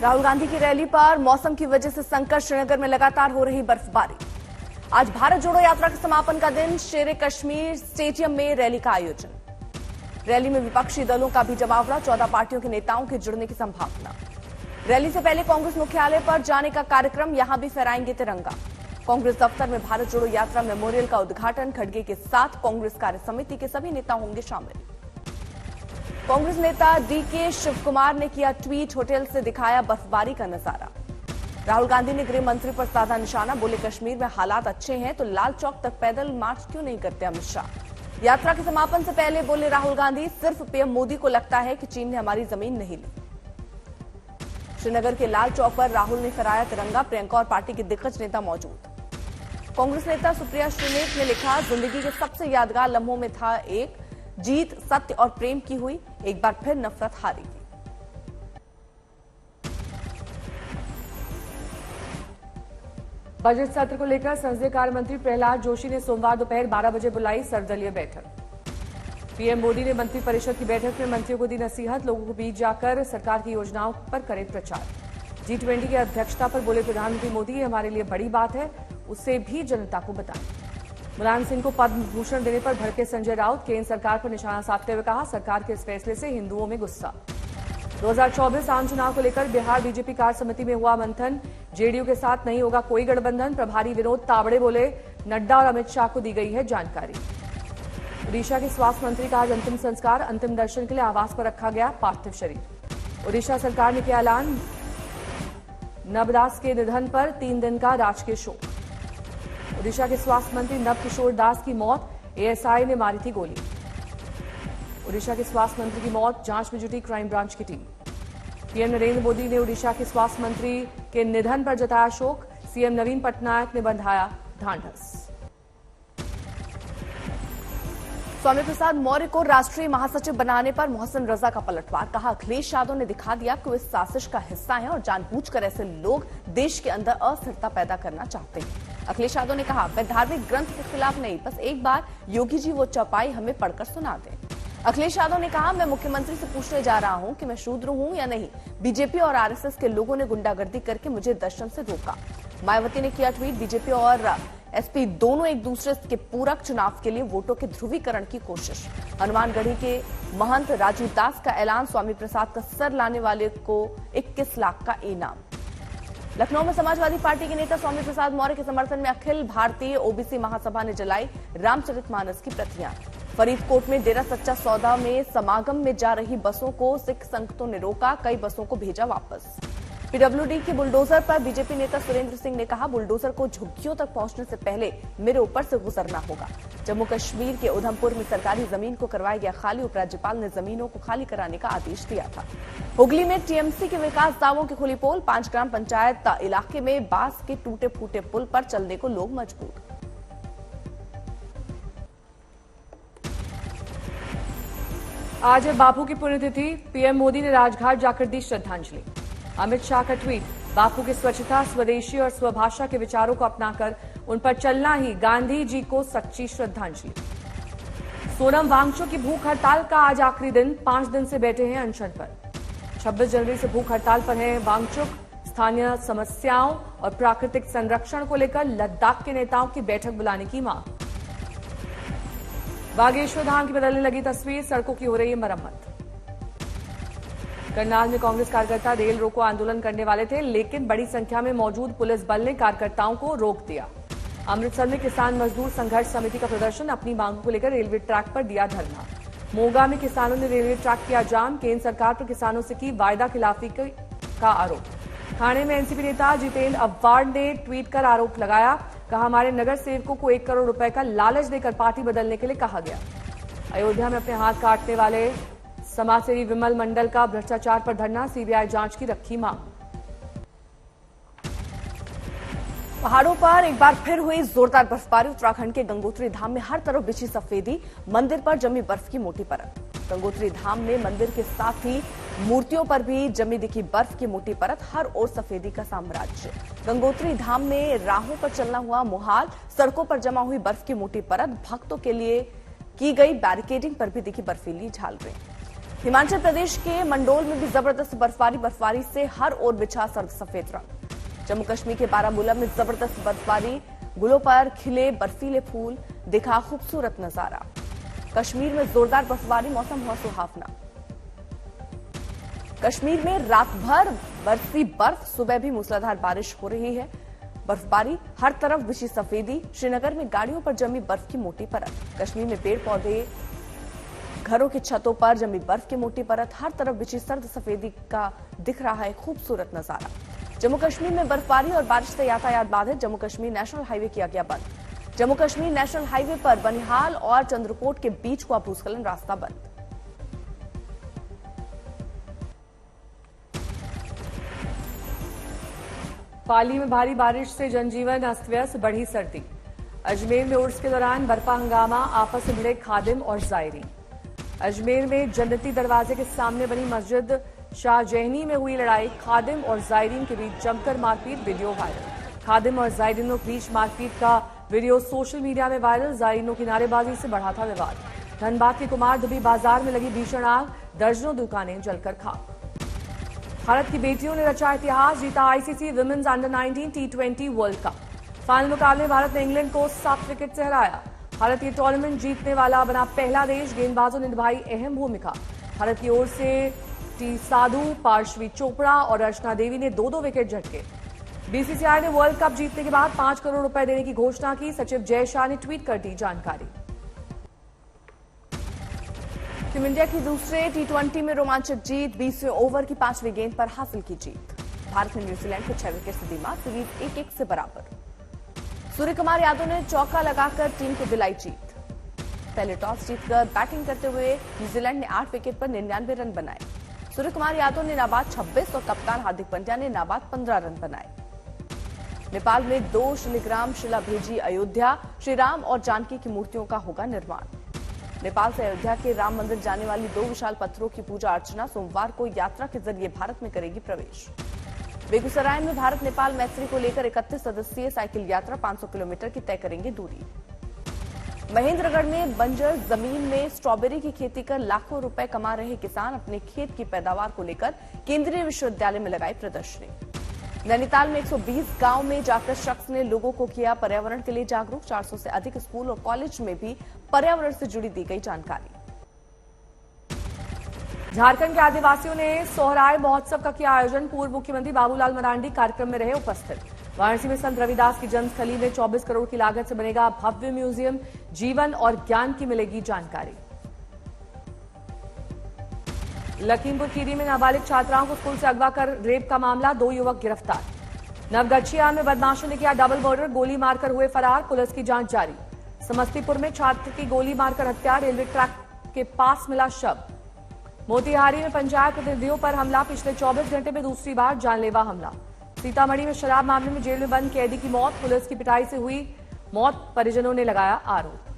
राहुल गांधी की रैली पर मौसम की वजह से संकट, श्रीनगर में लगातार हो रही बर्फबारी। आज भारत जोड़ो यात्रा के समापन का दिन, शेरे कश्मीर स्टेडियम में रैली का आयोजन। रैली में विपक्षी दलों का भी जमावड़ा, 14 पार्टियों के नेताओं के जुड़ने की संभावना। रैली से पहले कांग्रेस मुख्यालय पर जाने का कार्यक्रम, यहां भी फहराएंगे तिरंगा। कांग्रेस दफ्तर में भारत जोड़ो यात्रा मेमोरियल का उद्घाटन, खड़गे के साथ कांग्रेस कार्य समिति के सभी नेता होंगे शामिल। कांग्रेस नेता डीके शिव कुमार ने किया ट्वीट, होटल से दिखाया बर्फबारी का नजारा। राहुल गांधी ने गृह मंत्री पर साधा निशाना, बोले कश्मीर में हालात अच्छे हैं तो लाल चौक तक पैदल मार्च क्यों नहीं करते अमित शाह। यात्रा के समापन से पहले बोले राहुल गांधी, सिर्फ पीएम मोदी को लगता है कि चीन ने हमारी जमीन नहीं ली। श्रीनगर के लाल चौक पर राहुल ने फहराया तिरंगा, प्रियंका और पार्टी के दिग्गज नेता मौजूद। कांग्रेस नेता सुप्रिया श्रीनेत ने लिखा, जिंदगी के सबसे यादगार लम्हों में था एक, जीत सत्य और प्रेम की हुई, एक बार फिर नफरत हारेगी। बजट सत्र को लेकर संसदीय कार्य मंत्री प्रहलाद जोशी ने सोमवार दोपहर 12 बजे बुलाई सर्वदलीय बैठक। पीएम मोदी ने मंत्री परिषद की बैठक में मंत्रियों को दी नसीहत, लोगों के बीच जाकर सरकार की योजनाओं पर करें प्रचार। G20 की अध्यक्षता पर बोले प्रधानमंत्री मोदी, ये हमारे लिए बड़ी बात है, उसे भी जनता को बताएं। मुलायम सिंह को पद्म भूषण देने पर भड़के संजय राउत, केंद्र सरकार पर निशाना साधते हुए कहा, सरकार के इस फैसले से हिंदुओं में गुस्सा। 2024 आम चुनाव को लेकर बिहार बीजेपी कार्य समिति में हुआ मंथन, जेडीयू के साथ नहीं होगा कोई गठबंधन, प्रभारी विनोद तावड़े बोले, नड्डा और अमित शाह को दी गई है जानकारी। ओडिशा के स्वास्थ्य मंत्री का आज अंतिम संस्कार, अंतिम दर्शन के लिए आवास पर रखा गया पार्थिव शरीर। ओडिशा सरकार ने किया ऐलान, नवदास के निधन पर 3 दिन का राजकीय शोक। ओडिशा के स्वास्थ्य मंत्री नव किशोर दास की मौत, एएसआई ने मारी थी गोली। ओडिशा के स्वास्थ्य मंत्री की मौत, जांच में जुटी क्राइम ब्रांच की टीम। पीएम नरेंद्र मोदी ने ओडिशा के स्वास्थ्य मंत्री के निधन पर जताया शोक, सीएम नवीन पटनायक ने बंधाया ढांढस। स्वामी प्रसाद मौर्य को राष्ट्रीय महासचिव बनाने पर मोहसिन रजा का पलटवार, कहा अखिलेश यादव ने दिखा दिया कि वो इस साजिश का हिस्सा हैं और जानबूझकर ऐसे लोग देश के अंदर अस्थिरता पैदा करना चाहते हैं। अखिलेश यादव ने कहा, मैं धार्मिक ग्रंथ के खिलाफ नहीं, बस एक बार योगी जी वो चौपाई हमें पढ़कर सुना दें। अखिलेश यादव ने कहा, मैं मुख्यमंत्री से पूछने जा रहा हूं कि मैं शूद्र हूं या नहीं। बीजेपी और आरएसएस के लोगों ने गुंडागर्दी करके मुझे दर्शन से रोका। मायावती ने किया ट्वीट, बीजेपी और एसपी दोनों एक दूसरे के पूरक चुनाव के लिए वोटों के ध्रुवीकरण की कोशिश। हनुमानगढ़ी के महंत राजीव दास का ऐलान, स्वामी प्रसाद का सर लाने वाले को 21 लाख का इनाम। लखनऊ में समाजवादी पार्टी के नेता स्वामी प्रसाद मौर्य के समर्थन में अखिल भारतीय ओबीसी महासभा ने जलाई रामचरितमानस की प्रतियां। फरीदकोट में डेरा सच्चा सौदा में समागम में जा रही बसों को सिख संगतों ने रोका, कई बसों को भेजा वापस। पीडब्ल्यूडी के बुलडोजर पर बीजेपी नेता सुरेंद्र सिंह ने कहा, बुलडोजर को झुग्गियों तक पहुंचने से पहले मेरे ऊपर से गुजरना होगा। जम्मू कश्मीर के उधमपुर में सरकारी जमीन को करवाया गया खाली, उपराज्यपाल ने जमीनों को खाली कराने का आदेश दिया था। हुगली में टीएमसी के विकास दावों की खुली पोल, 5 ग्राम पंचायत इलाके में बांस के टूटे फूटे पुल पर चलने को लोग मजबूर। आज है बापू की पुण्यतिथि, पीएम मोदी ने राजघाट जाकर दी श्रद्धांजलि। अमित शाह का ट्वीट, बापू की स्वच्छता, स्वदेशी और स्वभाषा के विचारों को अपनाकर उन पर चलना ही गांधी जी को सच्ची श्रद्धांजलि। सोनम वांगचुक की भूख हड़ताल का आज आखिरी दिन, 5 दिन से बैठे हैं अनशन पर। 26 जनवरी से भूख हड़ताल पर हैं वांगचुक। स्थानीय समस्याओं और प्राकृतिक संरक्षण को लेकर लद्दाख के नेताओं की बैठक बुलाने की मांग। बागेश्वर धाम की बदलने लगी तस्वीर, सड़कों की हो रही है मरम्मत। करनाल में कांग्रेस कार्यकर्ता रेल रोको आंदोलन करने वाले थे, लेकिन बड़ी संख्या में मौजूद पुलिस बल ने कार्यकर्ताओं को रोक दिया। अमृतसर में किसान मजदूर संघर्ष समिति का प्रदर्शन, अपनी मांगों को लेकर रेलवे ट्रैक पर दिया धरना। मोगा में किसानों ने रेलवे ट्रैक किया जाम, केंद्र सरकार पर किसानों से की वायदा खिलाफी का आरोप। ठाणे में एनसीपी नेता जितेंद्र अव्वाड ने ट्वीट कर आरोप लगाया, कहा हमारे नगर सेवकों को 1 करोड़ रुपए का लालच देकर पार्टी बदलने के लिए कहा गया। अयोध्या में अपने हाथ काटने वाले समाजसेवी विमल मंडल का भ्रष्टाचार पर धरना, सीबीआई जांच की रखी मांग। पहाड़ों पर एक बार फिर हुई जोरदार बर्फबारी, उत्तराखंड के गंगोत्री धाम में हर तरफ बिछी सफेदी, मंदिर पर जमी बर्फ की मोटी परत। गंगोत्री धाम में मंदिर के साथ ही मूर्तियों पर भी जमी दिखी बर्फ की मोटी परत, हर ओर सफेदी का साम्राज्य। गंगोत्री धाम में राहों पर चलना हुआ मुहाल, सड़कों पर जमा हुई बर्फ की मोटी परत, भक्तों के लिए की गई बैरिकेडिंग पर भी दिखी बर्फीली झालरें। हिमाचल प्रदेश के मंडोल में भी जबरदस्त बर्फबारी से हर ओर बिछा सर्द सफेद रंग। जम्मू कश्मीर के बारामूला में जबरदस्त बर्फबारी, गुलों पर खिले बर्फीले फूल, दिखा खूबसूरत नजारा। कश्मीर में जोरदार बर्फबारी, मौसम हुआ सुहावना। कश्मीर में रात भर बरसी बर्फ, सुबह भी मूसलाधार बारिश हो रही है। बर्फबारी, हर तरफ बिछी सफेदी। श्रीनगर में गाड़ियों पर जमी बर्फ की मोटी परत। कश्मीर में पेड़ पौधे, घरों की छतों पर जमी बर्फ की मोटी परत, हर तरफ बिछी सर्द सफेदी का दिख रहा है खूबसूरत नजारा। जम्मू कश्मीर में बर्फबारी और बारिश से यातायात बाधित। जम्मू कश्मीर नेशनल हाईवे किया गया बंद। जम्मू कश्मीर नेशनल हाईवे पर बनिहाल और चंद्रकोट के बीच हुआ भूस्खलन, रास्ता बंद। पाली में भारी बारिश से जनजीवन अस्त व्यस्त, बढ़ी सर्दी। अजमेर में उर्स के दौरान बरपा हंगामा, आपस में भिड़े खादिम और जायरीन। अजमेर में जन्नती दरवाजे के सामने बनी मस्जिद शाहजहनी में हुई लड़ाई, खादिम और जायरीन के बीच जमकर मारपीट, वीडियो वायरल। खादिम और जायरीनों के बीच मारपीट का वीडियो सोशल मीडिया में वायरल। जायरीनों की नारेबाजी से बढ़ा था विवाद। धनबाद के कुमार दुबी बाजार में लगी भीषण आग, दर्जनों दुकानें जलकर खाक। भारत की बेटियों ने रचा इतिहास, जीता ICC women's under 19 T20 world cup. Final मुकाबले में भारत ने इंग्लैंड को 7 विकेट से हराया। भारत ये टूर्नामेंट जीतने वाला बना पहला देश। गेंदबाजों ने निभाई अहम भूमिका। भारत की ओर से टी साधु, पार्श्वी चोपड़ा और अर्चना देवी ने 2-2 विकेट झटके। बीसीसीआई ने वर्ल्ड कप जीतने के बाद 5 करोड़ रुपए देने की घोषणा की। सचिव जय शाह ने ट्वीट कर दी जानकारी। टीम इंडिया की दूसरे T20 में रोमांचक जीत, 20वें ओवर की 5वीं गेंद पर हासिल की जीत। भारत ने न्यूजीलैंड को 6 विकेट से दी मात, सीरीज 1-1 से बराबर। सूर्य कुमार यादव ने चौका लगाकर टीम को दिलाई जीत। पहले टॉस जीतकर बैटिंग करते हुए न्यूजीलैंड ने 8 विकेट पर 99 रन बनाए। सूर्य कुमार यादव ने नाबाद 26 और कप्तान हार्दिक पांड्या ने नाबाद 15 रन बनाए। नेपाल में 2 शिलाग्राम शिला भेजी अयोध्या, श्री राम और जानकी की मूर्तियों का होगा निर्माण। नेपाल से अयोध्या के राम मंदिर जाने वाली 2 विशाल पत्थरों की पूजा अर्चना सोमवार को यात्रा के जरिए भारत में करेगी प्रवेश। बेगूसराय में भारत नेपाल मैत्री को लेकर 31 सदस्यीय साइकिल यात्रा 500 किलोमीटर की तय करेंगे दूरी। महेंद्रगढ़ में बंजर जमीन में स्ट्रॉबेरी की खेती कर लाखों रुपए कमा रहे किसान अपने खेत की पैदावार को लेकर केंद्रीय विश्वविद्यालय में लगाई प्रदर्शनी। नैनीताल में 120 गांव में जाकर शख्स ने लोगों को किया पर्यावरण के लिए जागरूक। 400 से अधिक स्कूल और कॉलेज में भी पर्यावरण से जुड़ी दी गई जानकारी। झारखंड के आदिवासियों ने सोहराय महोत्सव का किया आयोजन। पूर्व मुख्यमंत्री बाबूलाल मरांडी कार्यक्रम में रहे उपस्थित। वाराणसी में संत रविदास की जन्मस्थली में 24 करोड़ की लागत से बनेगा भव्य म्यूजियम, जीवन और ज्ञान की मिलेगी जानकारी। लखीमपुर खीरी में नाबालिग छात्राओं को स्कूल से अगवा कर रेप का मामला, 2 युवक गिरफ्तार। नवगछिया में बदमाशों ने किया डबल मर्डर, गोली मारकर हुए फरार, पुलिस की जांच जारी। समस्तीपुर में छात्र की गोली मारकर हत्या, रेलवे ट्रैक के पास मिला शव। मोतिहारी में पंचायत प्रतिनिधियों पर हमला, पिछले 24 घंटे में दूसरी बार जानलेवा हमला। सीतामढ़ी में शराब मामले में जेल में बंद कैदी की मौत, पुलिस की पिटाई से हुई मौत, परिजनों ने लगाया आरोप।